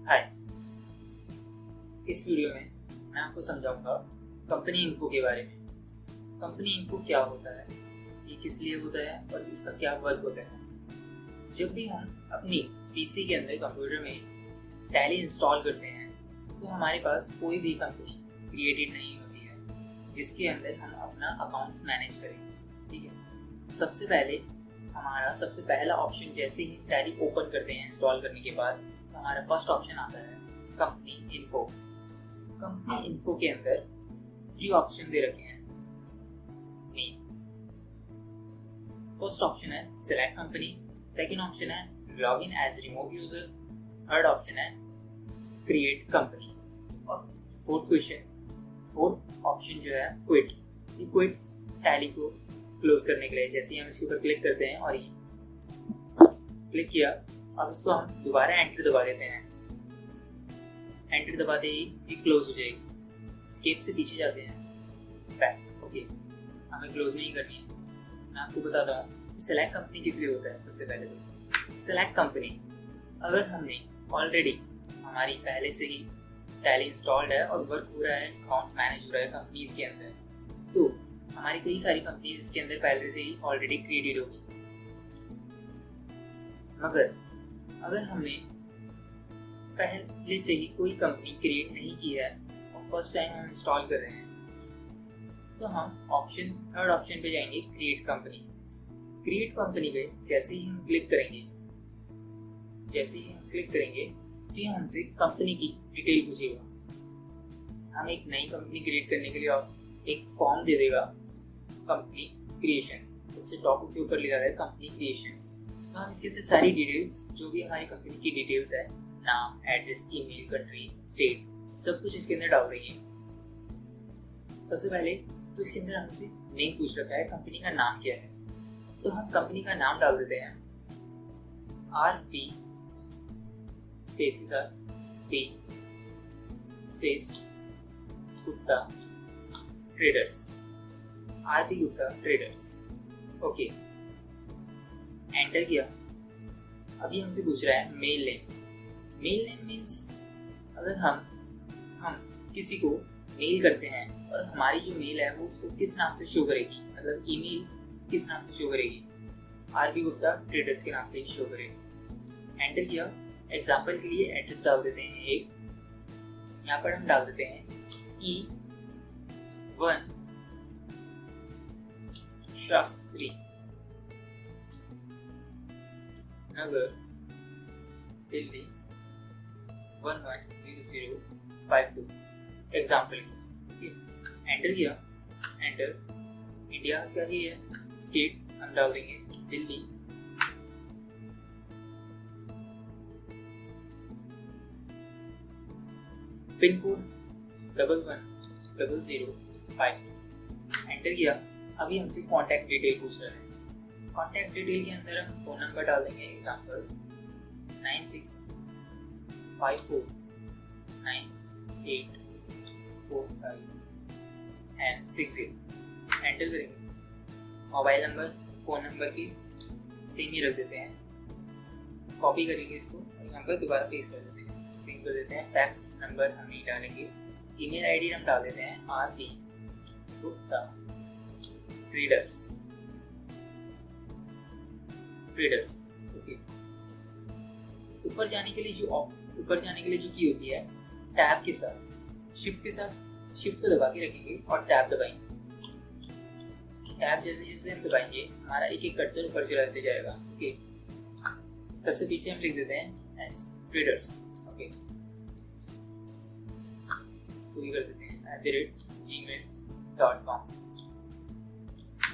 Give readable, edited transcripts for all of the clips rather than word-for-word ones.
हाय, इस वीडियो में मैं आपको समझाऊंगा कंपनी इन्फो के बारे में। कंपनी इन्फो क्या होता है, ये किस लिए होता है और इसका क्या वर्क होता है। जब भी हम अपनी पीसी के अंदर कंप्यूटर में टैली इंस्टॉल करते हैं तो हमारे पास कोई भी कंपनी क्रिएटेड नहीं होती है जिसके अंदर हम अपना अकाउंट्स मैनेज करें। ठीक है, तो सबसे पहला ऑप्शन जैसे ही टैली ओपन करते हैं इंस्टॉल करने के बाद तो हमारा फर्स्ट ऑप्शन आता है कंपनी इन्फो। कंपनी इन्फो के अंदर 3 ऑप्शन दे रखे हैं मेन। फर्स्ट ऑप्शन है सिलेक्ट कंपनी, सेकंड ऑप्शन है log in as remote user, third option है क्रिएट कंपनी और फोर्थ ऑप्शन जो है क्विट। ये क्विट टैली को क्लोज करने के लिए जैसे ही हम इसके ऊपर क्लिक करते हैं और ये क्लिक किया, अब इसको हम दोबारा एंटर दबा देते हैं। एंटर दबाते ही ये क्लोज हो जाएगी। स्केप से पीछे जाते हैं, बैक। ओके, हमें क्लोज नहीं करनी है। मैं आपको बताता हूँ सेलेक्ट कंपनी किस लिए होता है। सबसे पहले तो सेलेक्ट कंपनी, अगर हमने ऑलरेडी हमारी पहले से ही टैली इंस्टॉल्ड है और वर्क हो रहा है, अकाउंट्स मैनेज हो रहा है कंपनीज के अंदर, तो हमारी कई सारी कंपनीज इसके अंदर पहले से ही ऑलरेडी क्रिएटेड होगी। मगर अगर हमने पहले से ही कोई कंपनी क्रिएट नहीं की है और फर्स्ट टाइम हम इंस्टॉल कर रहे हैं तो हम थर्ड ऑप्शन पे जाएंगे क्रिएट कंपनी। क्रिएट कंपनी पे जैसे ही हम क्लिक करेंगे तो ये हमसे कंपनी की डिटेल पूछेगा। हम एक नई कंपनी क्रिएट करने के लिए एक फॉर्म दे देगा, कंपनी क्रिएशन। सबसे टॉप के ऊपर लिखा है कंपनी क्रिएशन। तो हम इसके अंदर सारी डिटेल्स, जो भी हमारी कंपनी की डिटेल्स है, नाम, एड्रेस, ईमेल, कंट्री, स्टेट, सब कुछ इसके अंदर डाल देंगे। सबसे पहले तो इसके अंदर हमसे नेम पूछ रखा है, कंपनी का नाम क्या है, तो हम कंपनी का नाम डाल देते हैं RP स्पेस के साथ P space Gupta Traders, RP Gupta Traders. Okay, enter किया। अभी हमसे पूछ रहा है mail name. Mail name means अगर हम किसी को मेल करते हैं और हमारी जो मेल है वो उसको किस नाम से शो करेगी, मतलब ईमेल किस नाम से शो करेगी, RP गुप्ता ट्रेडर्स के नाम से ही शो करेगी। एंटर किया। एग्जाम्पल के लिए एड्रेस डाल देते हैं एक, यहाँ पर हम डाल देते हैं E1 Shastri Nagar, Delhi 110052। Example enter किया। एंटर। इंडिया का ही है, स्टेट हम डाल देंगे दिल्ली। Pin code 110005। एंटर किया। अभी हमसे कॉन्टैक्ट डिटेल पूछ रहा है। कॉन्टैक्ट डिटेल के अंदर हम फोन नंबर डाल देंगे, एग्जाम्पल 9654984560। एंटर करेंगे। मोबाइल नंबर, फोन नंबर की सेम ही रख देते हैं। कॉपी करेंगे इसको और यहाँ पर दोबारा पेस्ट कर देते हैं, सेम कर देते हैं। फैक्स नंबर हम नहीं डालेंगे। ईमेल आईडी हम डाल देते हैं RP गुप्ता ट्रेडर्स। ओके, ऊपर जाने के लिए जो की होती है टैब के साथ, शिफ्ट को दबा के रखेंगे और टैब दबाएंगे। टैब जैसे हम दबाएंगे हमारा एक एक कर्सर ऊपर चलाते जाएगा। ओके, सबसे पीछे हम लिख देते हैं एस ट्रेडर्स। ओके, इसको भी कर देते हैं @gmail.com।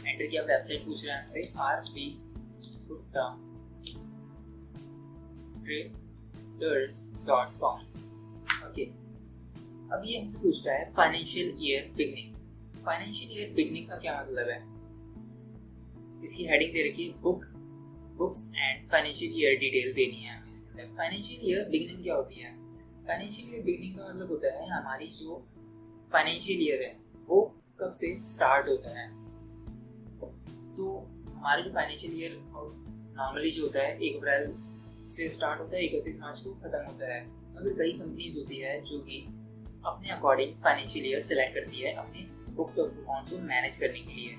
एंटर किया। वेबसाइट पूछ रहे हैं हमसे RP गुप्ता traders.com। ओके, अब ये हमसे पूछ रहा है financial year beginning. Financial year beginning का क्या मतलब है? इसकी हेडिंग दे रखी है books and financial year detail देनी है हमें इसके अंदर। फाइनेंशियल ईयर बिगनिंग क्या होती है? फाइनेंशियल ईयर बिगनिंग का मतलब होता है हमारी जो फाइनेंशियल ईयर है वो कब से स्टार्ट होता है। तो हमारा जो फाइनेंशियल ईयर नॉर्मली जो होता है 1 अप्रैल से स्टार्ट होता है, 31 मार्च को खत्म होता है। अगर कई कंपनीज होती है जो कि अपने अकॉर्डिंग फाइनेंशियल ईयर सेलेक्ट करती है अपने बुक्स ऑफ अकाउंट्स को मैनेज करने के लिए,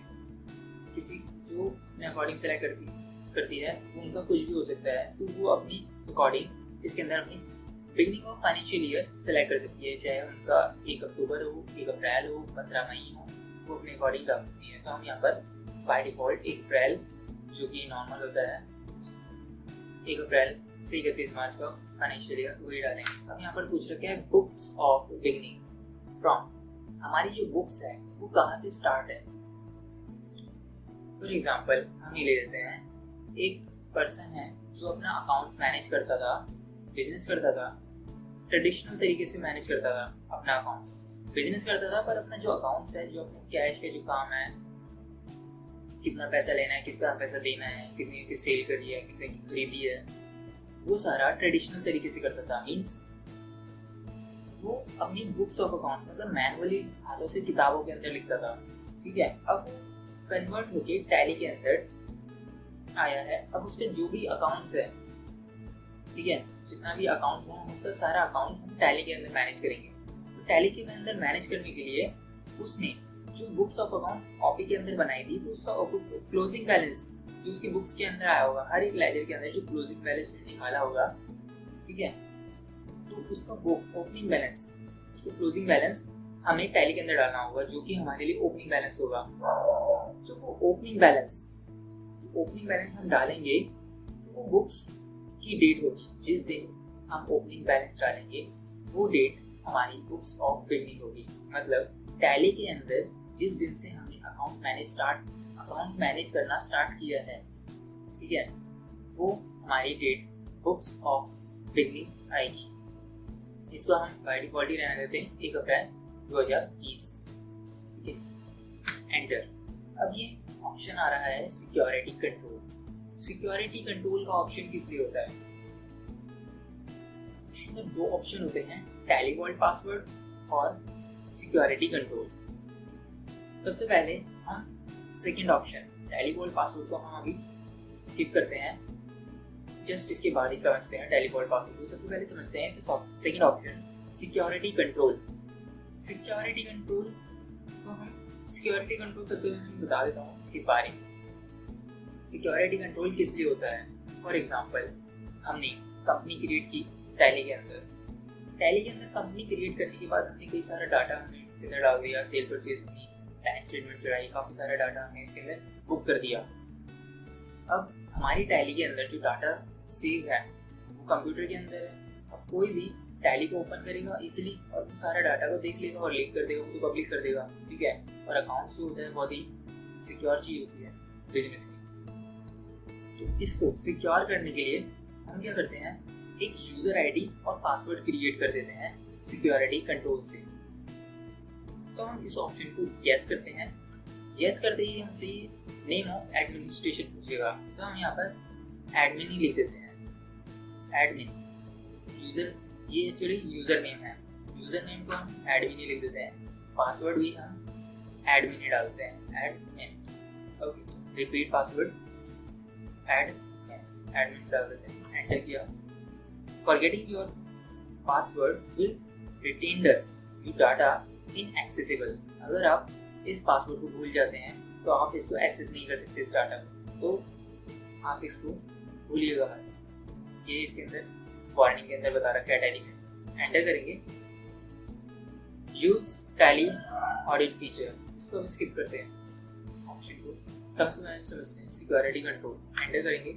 किसी जो अपने अकॉर्डिंग सेलेक्ट करती है उनका कुछ भी हो सकता है, तो वो अपनी अकॉर्डिंग इसके अंदर अपनी beginning of financial year select कर सकती है, चाहे उनका 1 अक्टूबर हो, 1 अप्रैल हो, 15 मई हो, वो अपने अकॉर्डिंग डाल सकती है। तो हम यहाँ पर बाय डिफॉल्ट 1 अप्रैल जो कि नॉर्मल होता है 1 अप्रैल से 31 मार्च का फाइनेंशियल ईयर वही डालेंगे। अब यहाँ पर पूछ रखे हैं बुक्स ऑफ बिगनिंग फ्रॉम, हमारी जो बुक्स है वो कहाँ से स्टार्ट है। फॉर एग्जाम्पल हम ये ले लेते हैं, एक पर्सन है जो अपना अकाउंट्स मैनेज करता था, बिजनेस करता था, ट्रेडिशनल तरीके से मैनेज करता था अपना अकाउंट्स, बिजनेस करता था, पर अपना जो अकाउंट्स है, जो अपने कैश के जो काम है, कितना पैसा लेना है, किसका पैसा देना है, कितनी की सेल करी है, कितने की खरीदी है, वो सारा ट्रेडिशनल तरीके से करता था। मींस वो अपनी बुक्स ऑफ अकाउंट मतलब मैनुअली हाथों से किताबों के अंदर लिखता था, ठीक है। अब कन्वर्ट होके टैली के अंदर आया है। अब उसके जो भी अकाउंट्स है, ठीक है, जितना भी अकाउंट्स है हम उसका सारा अकाउंट्स हम टैली के अंदर मैनेज करेंगे। तो टैली के अंदर मैनेज करने के लिए उसने जो बुक्स ऑफ अकाउंट्स कॉपी के अंदर बनाई थी, वो उसका क्लोजिंग बैलेंस जो उसकी बुक्स के अंदर आया होगा, हर एक लेजर के अंदर जो क्लोजिंग बैलेंस निकाला होगा, ठीक है, तो उसका ओपनिंग बैलेंस, उसका क्लोजिंग बैलेंस हमें टैली के अंदर डालना होगा, जो कि हमारे लिए ओपनिंग बैलेंस होगा। जो ओपनिंग बैलेंस हम डालेंगे तो वो बुक्स की डेट होगी, जिस दिन हम ओपनिंग बैलेंस डालेंगे वो डेट हमारी बुक्स ऑफ बिगनिंग होगी। मतलब टैली के अंदर जिस दिन से हमने अकाउंट मैनेज करना स्टार्ट किया है, ठीक है, वो हमारी डेट बुक्स ऑफ बिगनिंग आएगी। इसको हम बाय डिफॉल्ट ही रहने देते हैं 1 अप्रैल 2020, ठीक है, एंटर। अब ये ऑप्शन आ रहा है सिक्योरिटी कंट्रोल। सिक्योरिटी कंट्रोल का ऑप्शन किस लिए होता है? इसमें 2 ऑप्शन होते हैं, टैली वॉल्ट पासवर्ड और सिक्योरिटी कंट्रोल। सबसे पहले हम second option Tally Vault password को हम अभी स्किप करते हैं, जस्ट इसके बाद ही समझते हैं टैली वॉल्ट पासवर्ड को। सबसे पहले समझते हैं second option security control. Security control सबसे पहले मैं बता देता हूँ इसके बारे में। सिक्योरिटी कंट्रोल किस लिए होता है? फॉर एग्जांपल हमने कंपनी क्रिएट की टैली के अंदर कंपनी क्रिएट करने के बाद हमने कई सारा डाटा हमने इसके अंदर डाल दिया, सेल परचेज की बैंक स्टेटमेंट चढ़ाई, काफी सारा डाटा हमने इसके अंदर बुक कर दिया। अब हमारी टैली के अंदर जो डाटा सेव है वो कंप्यूटर के अंदर है। अब कोई भी टैली को ओपन करेगा इजीली और वो सारा डाटा को देख लेगा और लिंक कर देगा, उसको पब्लिक कर देगा, ठीक है। और अकाउंट जो होता है बहुत ही सिक्योर चीज होती है बिजनेस की। तो इसको सिक्योर करने के लिए हम क्या करते हैं, एक यूजर आईडी और पासवर्ड क्रिएट कर देते हैं सिक्योरिटी कंट्रोल से। तो हम इस ऑप्शन को यस करते हैं। यस करते ही हमसे नेम ऑफ एडमिनिस्ट्रेशन पूछेगा, तो हम यहाँ पर एडमिन ही लिख देते हैं। एडमिन यूजर, ये एक्चुअली यूजर नेम है, यूजर नेम को हम एडमिन ही लिख देते हैं। पासवर्ड भी हम एडमिन ही डालते हैं, admin. Okay, repeat password admin डाल देते हैं, एंटर किया। Forgetting your password will retain the data inaccessible. अगर आप इस पासवर्ड को भूल जाते हैं तो आप इसको एक्सेस नहीं कर सकते इस डाटा को, तो आप इसको भूलिएगा मत। ये इसके अंदर वार्निंग के अंदर बता रखा है टैली में। एंटर करेंगे, यूज टैली ऑडिट फीचर, इसको हम स्किप करते हैं ऑप्शन को। सबसे पहले समझते हैं सिक्योरिटी कंट्रोल। एंटर करेंगे,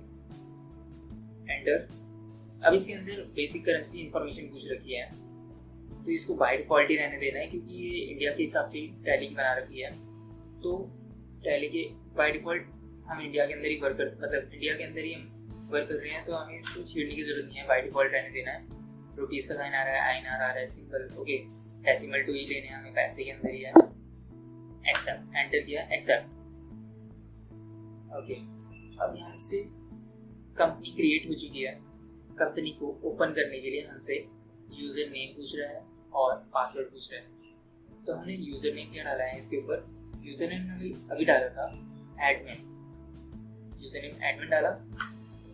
एंटर। अब इसके अंदर बेसिक करेंसी इंफॉर्मेशन पूछ रखी है, तो इसको बाय डिफॉल्ट ही रहने देना है क्योंकि ये इंडिया के हिसाब से टैली बना रखी है। तो टैली के बाय डिफॉल्ट हम इंडिया के अंदर ही वर्क हम वर्क कर रहे हैं, तो हमें इसको छेड़ने की जरूरत नहीं है, बाय डिफॉल्ट रहने देना है। रुपीज़ का साइन आ रहा है, INR आ रहा है, सिंपल। ओके, डेसिमल 2 ही लेने हैं हमें, पैसे के अंदर ही है। एक्सेप्ट, एंटर किया, एक्सेप्ट। ओके, अब यहाँ से कंपनी क्रिएट हो चुकी है। कंपनी को ओपन करने के लिए हमसे यूजर नेम पूछ रहा है और पासवर्ड पूछ रहा है। तो हमने यूजर नेम क्या डाला है इसके ऊपर? यूजर नेम अभी डाला था एडमिन, यूजर नेम एडमिन डाला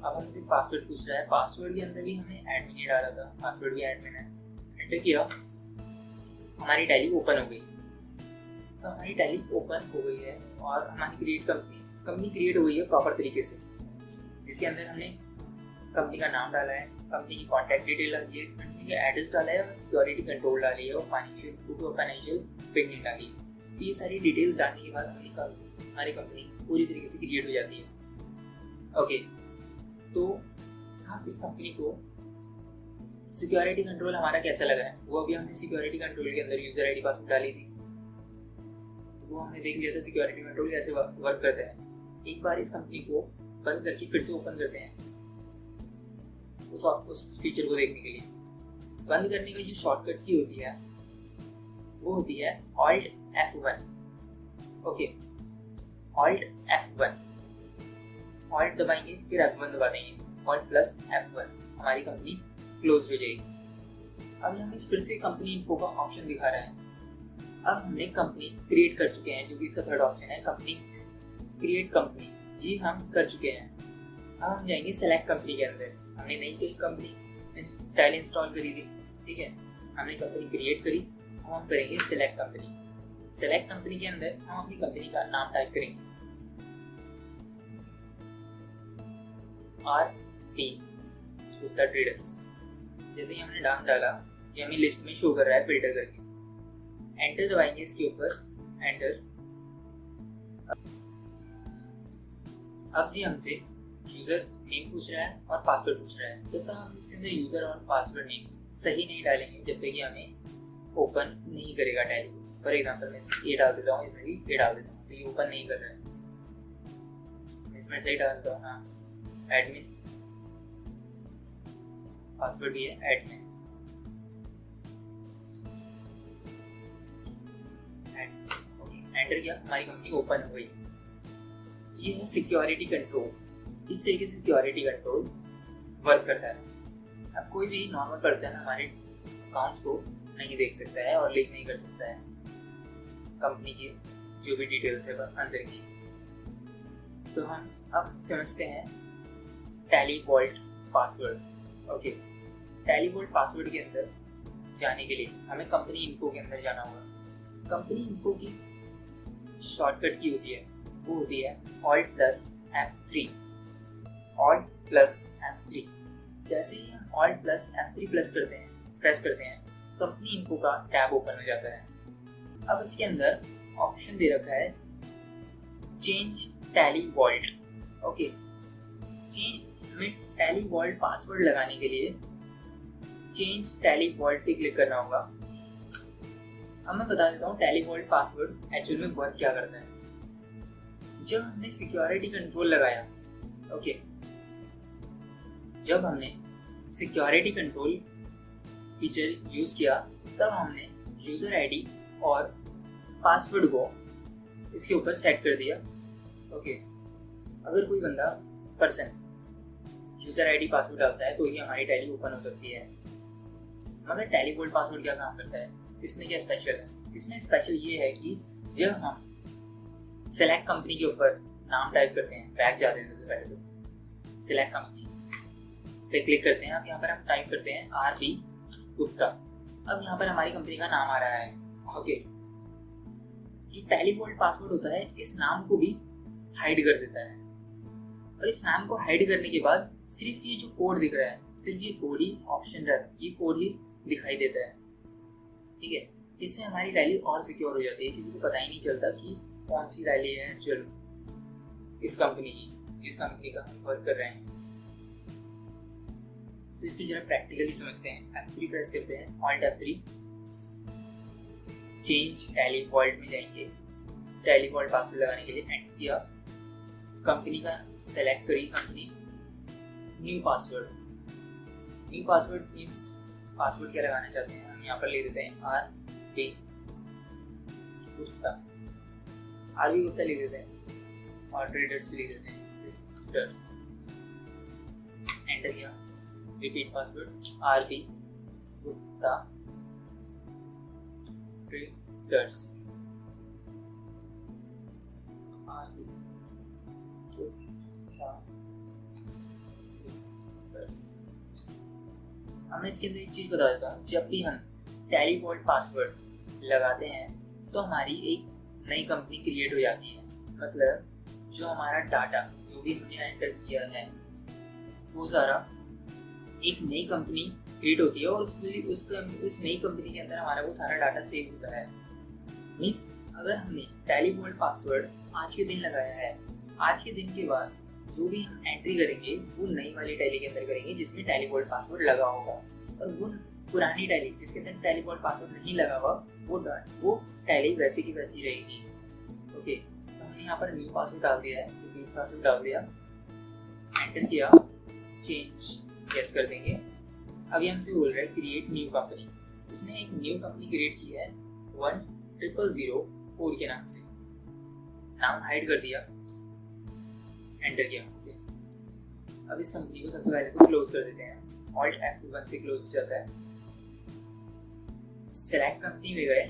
अब हमसे पासवर्ड पूछ रहा है। पासवर्ड के अंदर भी हमने एडमिन ही डाला था, पासवर्ड भी एडमिन है। एंटर किया, हमारी टैली ओपन हो गई। तो हमारी टैली ओपन हो गई है और हमारी कंपनी क्रिएट हो गई है प्रॉपर तरीके से, जिसके अंदर हमने कंपनी का नाम डाला है, कंपनी की कॉन्टैक्ट डिटेल डाली है, कंपनी का एड्रेस डाला है और सिक्योरिटी कंट्रोल डाली है और फाइनेंशियल बिगिनिंग डाली है। तो ये सारी डिटेल्स डालने के बाद हमारी कंपनी पूरी तरीके से क्रिएट हो जाती है। ओके, तो हम इस कंपनी को सिक्योरिटी कंट्रोल हमारा कैसा लगा है वो अभी हमने सिक्योरिटी कंट्रोल के अंदर यूजर आईडी पासवर्ड डाली थी, तो वो हमने देख लिया था सिक्योरिटी कंट्रोल कैसे वर्क करता है। एक बार इस कंपनी को बंद करके फिर से ओपन करते हैं उस फीचर को देखने के लिए। बंद करने का जो शॉर्टकट की होती है वो होती है Alt F1। Okay, Alt F1, Alt दबाएंगे फिर F1 दबा देंगे, Alt प्लस F1, हमारी कंपनी क्लोज हो जाएगी। अब हमें फिर से कंपनी इन्फो का ऑप्शन दिखा रहा है। अब हमने कंपनी क्रिएट कर चुके हैं, जो कि इसका थर्ड ऑप्शन है, कंपनी क्रिएट कंपनी, ये हम कर चुके हैं। अब हम जाएंगे सेलेक्ट कंपनी के अंदर। हमने नई कोई कंपनी टैली इंस्टॉल करी थी, ठीक है, हमने कंपनी क्रिएट करी। अब हम करेंगे सेलेक्ट कंपनी। सेलेक्ट कंपनी के अंदर हम अपनी कंपनी का नाम टाइप करेंगे, RP गुप्ता ट्रेडर्स। जैसे ही हमने नाम डाला ये हमें लिस्ट में शो कर रहा है फिल्टर करके। एंटर दबाएंगे इसके ऊपर, एंटर। अब जी हमसे यूजर नेम पूछ रहा है और पासवर्ड पूछ रहा है। जब तक हम इसके अंदर यूजर और पासवर्ड नेम सही नहीं डालेंगे, जब तक कि हमें ओपन नहीं करेगा टैली। फॉर एग्जांपल मैं इसमें ये डाल देता हूँ, इसमें भी ये डाल देता हूँ, तो ये ओपन नहीं कर रहा है। इसमें सही डाल देता हूँ, हाँ, एडमिन, पासवर्ड भी है एडमिन। एंटर किया, हमारी कंपनी ओपन हो गई। ये है सिक्योरिटी कंट्रोल। इस तरीके से सिक्योरिटी कंट्रोल वर्क करता है। अब कोई भी नॉर्मल पर्सन हमारे अकाउंट्स को नहीं देख सकता है और लीक नहीं कर सकता है कंपनी की जो भी डिटेल्स है अंदर की। तो हम अब समझते हैं Tally Vault password. Okay, Tally Vault password के अंदर जाने के लिए हमें कंपनी इन्फो के अंदर जाना होगा। कंपनी इन्फो की शॉर्टकट की होती है वो होती है Alt plus F3। Alt plus F3। जैसे ही हम Alt प्लस F3 प्रेस करते हैं कंपनी इन्फो का टैब ओपन हो जाता है। अब इसके अंदर ऑप्शन दे रखा है चेंज टैली वॉल्ट। ओके, हमें टैली वॉल्ट पासवर्ड लगाने के लिए चेंज टैली वॉल्ट पे क्लिक करना होगा। अब मैं बता देता हूँ टैली वॉल्ट पासवर्ड एक्चुअल में वर्क क्या करता है। जब हमने सिक्योरिटी कंट्रोल लगाया, ओके, जब हमने सिक्योरिटी कंट्रोल फीचर यूज किया तब हमने यूजर आईडी और पासवर्ड को इसके ऊपर सेट कर दिया। ओके, अगर कोई बंदा पर्सन यूजर आईडी पासवर्ड डालता है तो ही हमारी टैली ओपन हो सकती है। मगर टैली वॉल्ट पासवर्ड क्या काम करता है, इसमें क्या स्पेशल है? इसमें स्पेशल ये है कि जब हम सेलेक्ट कंपनी के ऊपर नाम टाइप करते हैं, बैक जाते हैं सबसे पहले तो सेलेक्ट कंपनी पे क्लिक करते हैं। अब यहाँ पर हम टाइप करते हैं RP गुप्ता। अब यहाँ पर हमारी कंपनी का नाम आ रहा है। ओके, जो टैली वॉल्ट पासवर्ड होता है इस नाम को भी हाइड कर देता है, और इस नाम को हाइड करने के बाद सिर्फ ये जो कोड दिख रहा है, सिर्फ ये कोड ही ऑप्शन रहता है, ये कोड ही दिखाई देता है। ठीक है, इससे हमारी टैली और सिक्योर हो जाती है। किसी को पता ही नहीं चलता कि कौन सी टैली है एक्चुअल इस कंपनी की, जिस कंपनी का हम वर्क कर रहे हैं। तो इसको जरा प्रैक्टिकली समझते हैं। F3 प्रेस करते हैं, Alt F3, change tally vault में जाएंगे। टैली वॉल्ट पासवर्ड लगाने के लिए एंटर किया, कंपनी का सेलेक्ट करी company, new password. New password means password क्या लगाना चाहते हैं, हम यहाँ पर ले देते हैं RP गुप्ता, RP गुप्ता ले देते हैं और ट्रेडर्स भी ले देते हैं, ट्रेडर्स। एंटर किया, repeat password RP Gupta Traders, RP Gupta users. मैं इसके अंदर एक चीज बता देता हूँ, जब भी हम टैली वॉल्ट पासवर्ड लगाते हैं तो हमारी एक नई कंपनी क्रिएट हो जाती है। मतलब जो हमारा डाटा जो भी हमने एंटर किया है वो सारा एक नई कंपनी क्रिएट होती है और उस नई कंपनी के अंदर हमारा वो सारा डाटा सेव होता है। मीन्स अगर हमने टैली वॉल्ट पासवर्ड आज के दिन लगाया है, आज के दिन के बाद जो भी हम एंट्री करेंगे वो नई वाली टैली के अंदर करेंगे जिसमें टैली वॉल्ट पासवर्ड लगा होगा, और वो पुरानी टैली जिसके अंदर टैली वॉल्ट पासवर्ड नहीं लगा हुआ वो टैली वैसी की वैसी रहेगी। ओके, तो हमने यहाँ पर न्यू पासवर्ड डाल दिया है, तो न्यू पासवर्ड डाल दिया, एंटर किया, चेंज यस कर देंगे। अभी हमसे बोल रहा है क्रिएट न्यू कंपनी। इसने एक न्यू कंपनी क्रिएट की है 10004 के नाम से, नाम हाइड कर दिया, एंटर किया। ओके, अब इस कंपनी को सबसे पहले तो क्लोज कर देते हैं, ऑल्ट F1 से क्लोज हो जाता है। सेलेक्ट कंपनी में गए,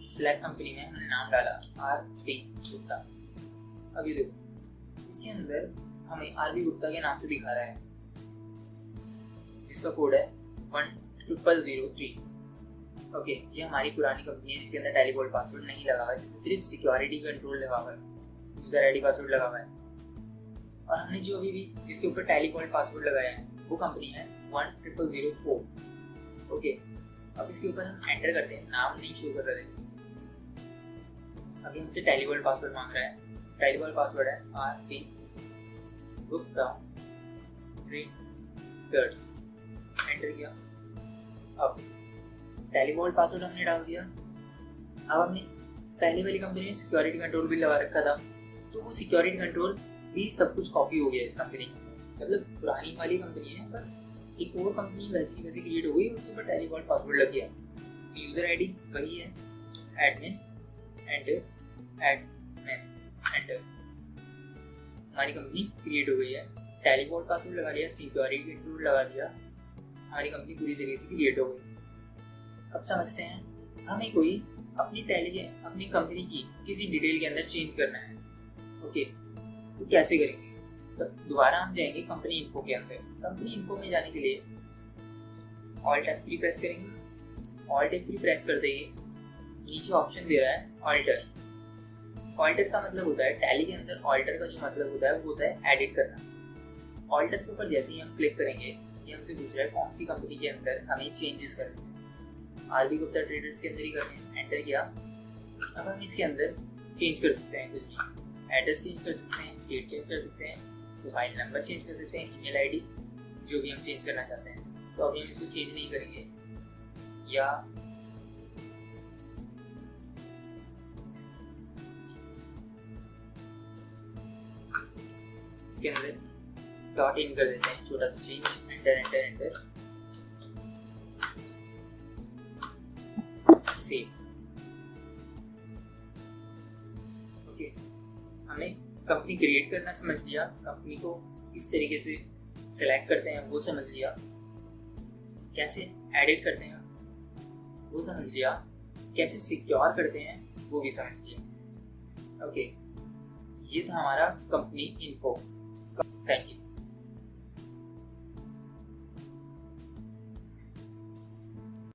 सेलेक्ट कंपनी में हमने नाम डाला R.B. गुप्ता। अब ये देखो इसके अंदर हमें R.B. गुप्ता के नाम से दिखा रहा है जिसका कोड है 10003। ओके, ये हमारी पुरानी कंपनी है जिसके अंदर टैली वॉल्ट पासवर्ड नहीं लगा हुआ है, जिसमें सिर्फ सिक्योरिटी कंट्रोल लगा हुआ है, यूजर आईडी पासवर्ड लगा हुआ है। और हमने जो अभी भी जिसके ऊपर टैली वॉल्ट पासवर्ड लगाया है वो कंपनी है 10004। ओके, अब इसके ऊपर हम एंटर करते हैं, नाम नहीं शो कर रहे। अभी हमसे टैली वॉल्ट पासवर्ड मांग रहा है, टैली वॉल्ट पासवर्ड है R.B. गुप्ता ट्रेडर्स, एंटर किया। अब टैली वॉल्ट पासवर्ड हमने डाल दिया। अब हमने पहले वाली कंपनी में सिक्योरिटी कंट्रोल भी लगा रखा था, तो वो सिक्योरिटी कंट्रोल भी सब कुछ कॉपी हो गया इस कंपनी में। मतलब पुरानी वाली कंपनी है, बस एक और कंपनी वैसी की वैसी क्रिएट हो गई, उसके ऊपर टैली वॉल्ट पासवर्ड लग गया। यूजर आईडी वही है, एडमिन एंटर, एडमिन एंटर, हमारी कंपनी क्रिएट हो गई है। टैली वॉल्ट पासवर्ड लगा लिया, सिक्योरिटी कंट्रोल लगा दिया, हमारी कंपनी पूरी तरीके से क्रिएट हो गई। अब समझते हैं हमें कोई अपनी अपनी कंपनी की किसी डिटेल के अंदर चेंज करना है। ओके, तो कैसे करेंगे? सब दोबारा हम जाएंगे कंपनी इन्फो के अंदर। कंपनी इन्फो में जाने के लिए ऑल्ट F3 प्रेस करेंगे। ऑल्ट F3 प्रेस करते ही नीचे ऑप्शन दे रहा है ऑल्टर। ऑल्टर का मतलब होता है टैली के अंदर, ऑल्टर का जो मतलब होता है वो होता है एडिट करना। ऑल्टर के ऊपर जैसे ही हम क्लिक करेंगे ये हमसे पूछ रहा है कौन सी कंपनी के अंदर हमें चेंजेस करने हैं। R.B. गुप्ता ट्रेडर्स के अंदर ही करने हैं, एंटर किया। अब हम इसके अंदर चेंज कर सकते हैं कुछ भी, एड्रेस चेंज कर सकते हैं, स्टेट चेंज कर सकते हैं, मोबाइल नंबर चेंज कर सकते हैं, ईमेल आईडी, जो भी हम चेंज करना चाहते हैं। तो अभी हम इसको चेंज नहीं करेंगे, या इसके अंदर डॉट इन कर देते हैं, छोटा सा change, enter enter enter, save. Okay, हमने कंपनी क्रिएट करना समझ लिया, कंपनी को किस तरीके से सिलेक्ट करते हैं वो समझ लिया, कैसे एडिट करते हैं वो समझ लिया, कैसे सिक्योर करते हैं वो भी समझ लिया। ओके, ये था हमारा कंपनी इन्फो। Thank you.